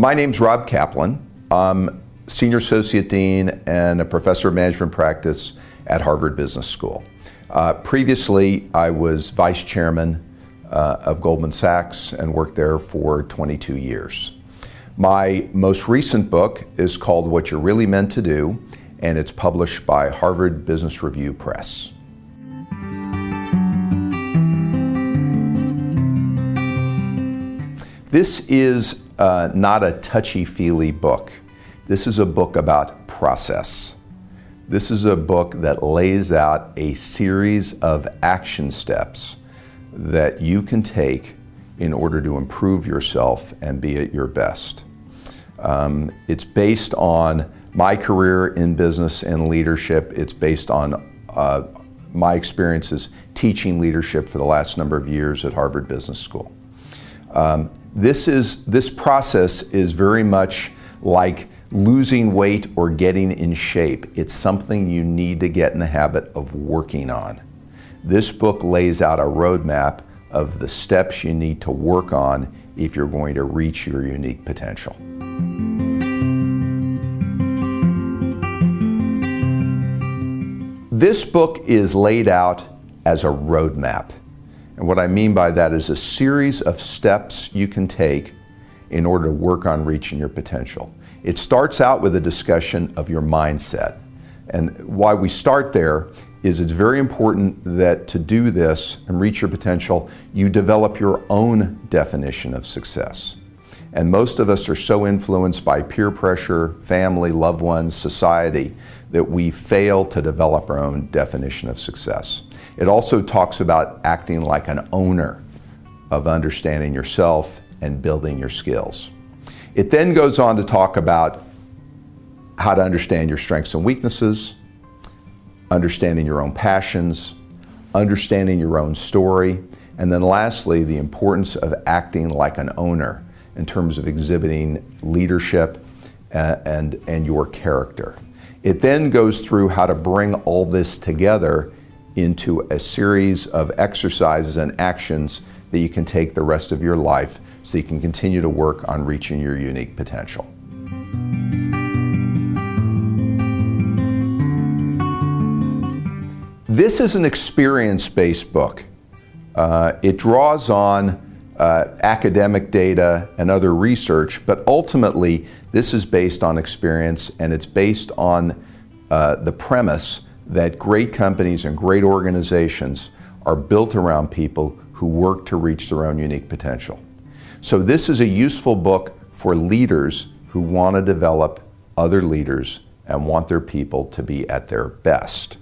My name's Rob Kaplan. I'm Senior Associate Dean and a Professor of Management Practice at Harvard Business School. Previously, I was Vice Chairman of Goldman Sachs and worked there for 22 years. My most recent book is called What You're Really Meant to Do, and it's published by Harvard Business Review Press. This is not a touchy-feely book. This is a book about process. This is a book that lays out a series of action steps that you can take in order to improve yourself and be at your best. It's based on my career in business and leadership. It's based on my experiences teaching leadership for the last number of years at Harvard Business School. This process is very much like losing weight or getting in shape. It's something you need to get in the habit of working on. This book lays out a roadmap of the steps you need to work on if you're going to reach your unique potential. This book is laid out as a roadmap. And what I mean by that is a series of steps you can take in order to work on reaching your potential. It starts out with a discussion of your mindset. And why we start there is it's very important that to do this and reach your potential, you develop your own definition of success. And most of us are so influenced by peer pressure, family, loved ones, society, that we fail to develop our own definition of success. It also talks about acting like an owner of understanding yourself and building your skills. It then goes on to talk about how to understand your strengths and weaknesses, understanding your own passions, understanding your own story, and then lastly, the importance of acting like an owner in terms of exhibiting leadership and your character. It then goes through how to bring all this together into a series of exercises and actions that you can take the rest of your life so you can continue to work on reaching your unique potential. This is an experience-based book. It draws on academic data and other research, but ultimately this is based on experience, and it's based on the premise that great companies and great organizations are built around people who work to reach their own unique potential. So this is a useful book for leaders who want to develop other leaders and want their people to be at their best.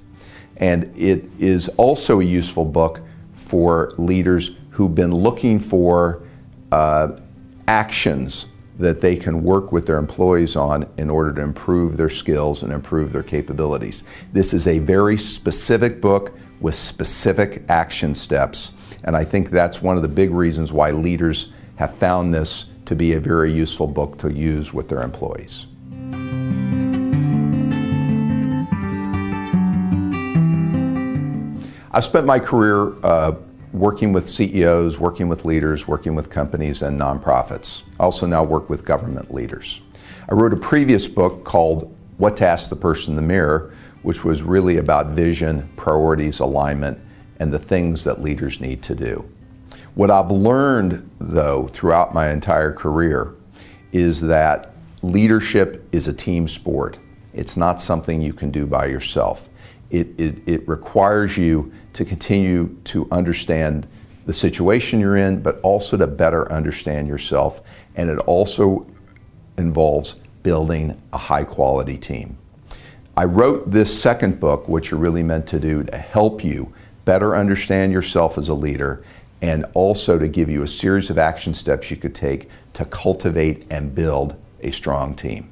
And it is also a useful book for leaders who've been looking for actions that they can work with their employees on in order to improve their skills and improve their capabilities. This is a very specific book with specific action steps, and I think that's one of the big reasons why leaders have found this to be a very useful book to use with their employees. I've spent my career working with CEOs, working with leaders, working with companies and nonprofits. I also now work with government leaders. I wrote a previous book called What to Ask the Person in the Mirror, which was really about vision, priorities, alignment, and the things that leaders need to do. What I've learned, though, throughout my entire career is that leadership is a team sport. It's not something you can do by yourself. It requires you to continue to understand the situation you're in, but also to better understand yourself. And it also involves building a high-quality team. I wrote this second book, What You're Really Meant to Do, to help you better understand yourself as a leader and also to give you a series of action steps you could take to cultivate and build a strong team.